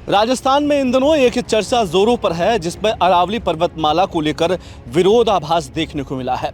राजस्थान में इन दिनों एक चर्चा जोरों पर है जिसमें अरावली पर्वतमाला को लेकर विरोधाभास देखने को मिला है।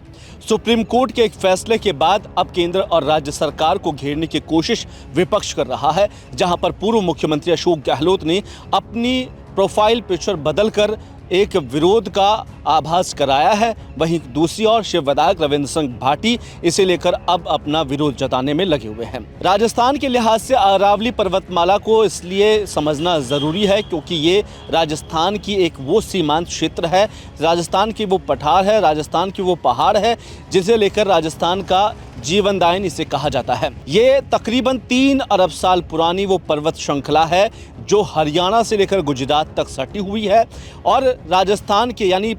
सुप्रीम कोर्ट के एक फैसले के बाद अब केंद्र और राज्य सरकार को घेरने की कोशिश विपक्ष कर रहा है, जहां पर पूर्व मुख्यमंत्री अशोक गहलोत ने अपनी प्रोफाइल पिक्चर बदलकर एक विरोध का आभास कराया है। वहीं दूसरी ओर शिव विधायक रविंद्र सिंह भाटी इसे लेकर अब अपना विरोध जताने में लगे हुए हैं। राजस्थान के लिहाज से अरावली पर्वतमाला को इसलिए समझना जरूरी है क्योंकि ये राजस्थान की एक वो सीमांत क्षेत्र है, राजस्थान की वो पठार है, राजस्थान की वो पहाड़ है जिसे लेकर राजस्थान का जीवनदायिनी इसे कहा जाता है। ये तकरीबन 3 अरब साल पुरानी वो पर्वत श्रृंखला है जो हरियाणा से लेकर गुजरात तक सटी हुई है और राजस्थान के यानी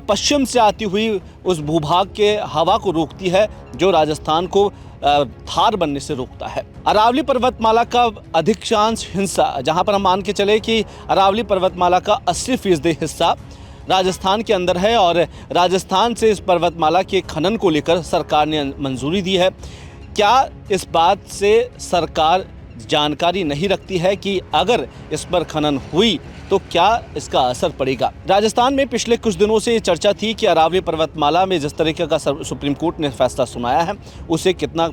पश्चिम से आती हुई उस भूभाग के हवा को रोकती है जो राजस्थान को थार बनने से रोकता है। अरावली पर्वतमाला का अधिकांश हिस्सा, जहां पर हम मान के चले कि अरावली पर्वतमाला का 80% हिस्सा राजस्थान के अंदर है और राजस्थान से इस पर्वतमाला के खनन को लेकर सरकार ने मंजूरी दी है। क्या इस बात से सरकार जानकारी नहीं रखती है कि अगर इस पर खनन हुई तो क्या इसका असर पड़ेगा? राजस्थान में पिछले कुछ दिनों से ये चर्चा थी कि अरावली पर्वतमाला में जिस तरीके का सुप्रीम कोर्ट ने फैसला सुनाया है उसे कितना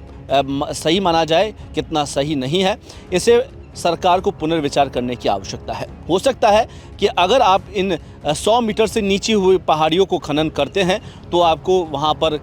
सही माना जाए, कितना सही नहीं है, इसे सरकार को पुनर्विचार करने की आवश्यकता है। हो सकता है कि अगर आप इन 100 मीटर से नीचे हुई पहाड़ियों को खनन करते हैं तो आपको वहाँ पर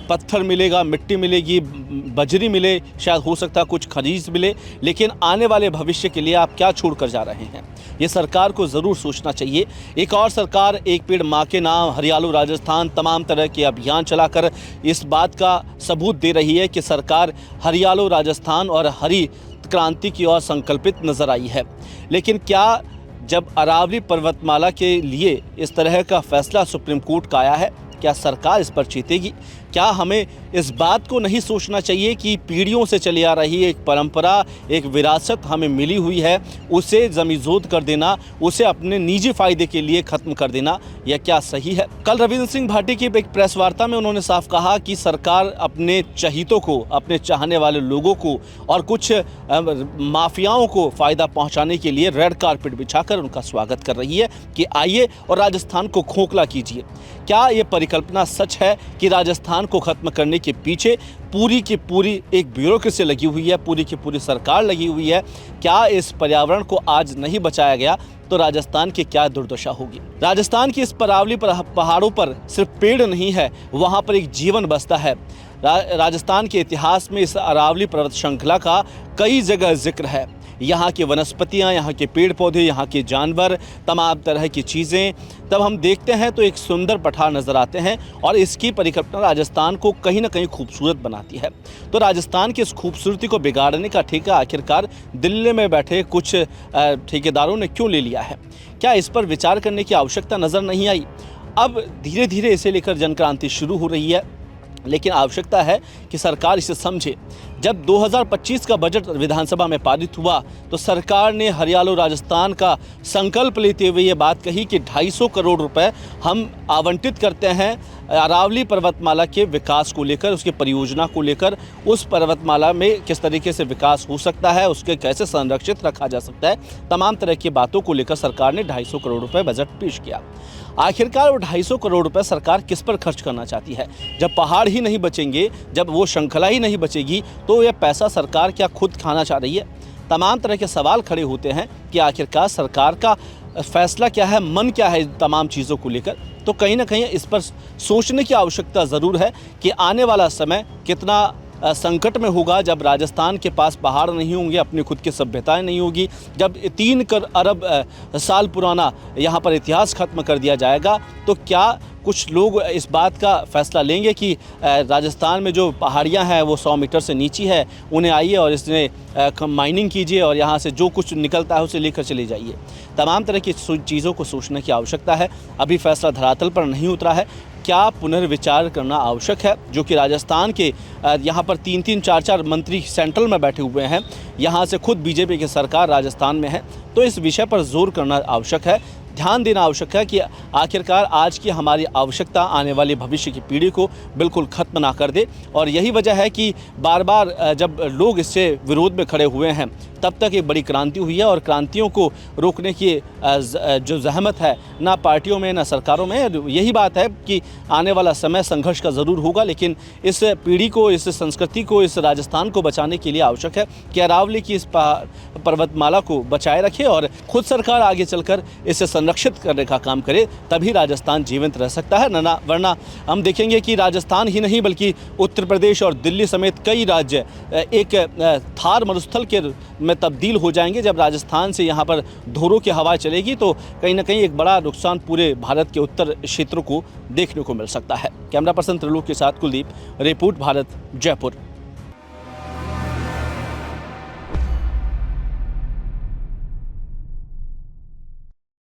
पत्थर मिलेगा, मिट्टी मिलेगी, बजरी मिले, शायद हो सकता है कुछ खनिज मिले, लेकिन आने वाले भविष्य के लिए आप क्या छोड़ कर जा रहे हैं, ये सरकार को ज़रूर सोचना चाहिए। एक और सरकार एक पेड़ माँ के नाम, हरियालो राजस्थान, तमाम तरह के अभियान चलाकर इस बात का सबूत दे रही है कि सरकार हरियालो राजस्थान और हरी क्रांति की ओर संकल्पित नजर आई है। लेकिन क्या जब अरावली पर्वतमाला के लिए इस तरह का फैसला सुप्रीम कोर्ट का आया है, क्या सरकार इस पर चेतेगी? क्या हमें इस बात को नहीं सोचना चाहिए कि पीढ़ियों से चली आ रही एक परंपरा, एक विरासत हमें मिली हुई है, उसे ज़मीज़ोद कर देना, उसे अपने निजी फ़ायदे के लिए ख़त्म कर देना, यह क्या सही है? कल रविंद्र सिंह भाटी की एक प्रेस वार्ता में उन्होंने साफ कहा कि सरकार अपने चहितों को, अपने चाहने वाले लोगों को और कुछ माफियाओं को फ़ायदा पहुँचाने के लिए रेड कारपेट बिछाकर उनका स्वागत कर रही है कि आइए और राजस्थान को खोखला कीजिए। क्या ये परिकल्पना सच है कि राजस्थान को खत्म करने के पीछे पूरी की पूरी एक ब्यूरोक्रेसी लगी हुई है, पूरी की पूरी सरकार लगी हुई है? क्या इस पर्यावरण को आज नहीं बचाया गया तो राजस्थान की क्या दुर्दशा होगी? राजस्थान की इस अरावली पहाड़ों पर सिर्फ पेड़ नहीं है, वहाँ पर एक जीवन बसता है। राजस्थान के इतिहास में इस अरावली पर्वत श्रृंखला का कई जगह जिक्र है। यहाँ की वनस्पतियाँ, यहाँ के पेड़ पौधे, यहाँ के जानवर, तमाम तरह की चीज़ें तब हम देखते हैं तो एक सुंदर पठार नज़र आते हैं और इसकी परिकल्पना राजस्थान को कहीं ना कहीं खूबसूरत बनाती है। तो राजस्थान की इस खूबसूरती को बिगाड़ने का ठेका आखिरकार दिल्ली में बैठे कुछ ठेकेदारों ने क्यों ले लिया है? क्या इस पर विचार करने की आवश्यकता नज़र नहीं आई? अब धीरे धीरे इसे लेकर जनक्रांति शुरू हो रही है, लेकिन आवश्यकता है कि सरकार इसे समझे। जब 2025 का बजट विधानसभा में पारित हुआ तो सरकार ने हरियालो राजस्थान का संकल्प लेते हुए ये बात कही कि 250 करोड़ रुपए हम आवंटित करते हैं अरावली पर्वतमाला के विकास को लेकर, उसके परियोजना को लेकर, उस पर्वतमाला में किस तरीके से विकास हो सकता है, उसके कैसे संरक्षित रखा जा सकता है, तमाम तरह की बातों को लेकर सरकार ने 250 करोड़ रुपए बजट पेश किया। आखिरकार वो 250 करोड़ रुपए सरकार किस पर खर्च करना चाहती है? जब पहाड़ ही नहीं बचेंगे, जब वो श्रृंखला ही नहीं बचेगी तो यह पैसा सरकार क्या खुद खाना चाह रही है? तमाम तरह के सवाल खड़े होते हैं कि आखिरकार सरकार का फैसला क्या है, मन क्या है तमाम चीज़ों को लेकर। तो कहीं ना कहीं इस पर सोचने की आवश्यकता ज़रूर है कि आने वाला समय कितना संकट में होगा जब राजस्थान के पास पहाड़ नहीं होंगे, अपनी खुद की सभ्यताएं नहीं होगी, जब 3 अरब साल पुराना यहाँ पर इतिहास खत्म कर दिया जाएगा। तो क्या कुछ लोग इस बात का फैसला लेंगे कि राजस्थान में जो पहाड़ियाँ हैं वो 100 मीटर से नीची है, उन्हें आइए और इसमें माइनिंग कीजिए और यहाँ से जो कुछ निकलता है उसे लेकर चले जाइए? तमाम तरह की चीज़ों को सोचने की आवश्यकता है। अभी फैसला धरातल पर नहीं उतरा है। क्या पुनर्विचार करना आवश्यक है? जो कि राजस्थान के यहाँ पर 3-3, 4-4 मंत्री सेंट्रल में बैठे हुए हैं, यहाँ से खुद बीजेपी की सरकार राजस्थान में है, तो इस विषय पर जोर करना आवश्यक है। ध्यान देना आवश्यक है कि आखिरकार आज की हमारी आवश्यकता आने वाली भविष्य की पीढ़ी को बिल्कुल खत्म ना कर दे। और यही वजह है कि बार बार जब लोग इससे विरोध में खड़े हुए हैं तब तक एक बड़ी क्रांति हुई है और क्रांतियों को रोकने की जो जहमत है ना पार्टियों में ना सरकारों में। यही बात है कि आने वाला समय संघर्ष का ज़रूर होगा, लेकिन इस पीढ़ी को, इस संस्कृति को, इस राजस्थान को बचाने के लिए आवश्यक है कि अरावली की इस पर्वतमाला को बचाए रखे और खुद सरकार आगे चलकर इसे संरक्षित करने का काम करे, तभी राजस्थान जीवंत रह सकता है। वरना हम देखेंगे कि राजस्थान ही नहीं बल्कि उत्तर प्रदेश और दिल्ली समेत कई राज्य एक थार मरुस्थल के में तब्दील हो जाएंगे। जब राजस्थान से यहाँ पर धोरों की हवा चलेगी तो कहीं ना कहीं एक बड़ा नुकसान पूरे भारत के उत्तर क्षेत्रों को देखने को मिल सकता है। कैमरा पर्सन त्रिलोक के साथ कुलदीप, रिपोर्ट भारत, जयपुर।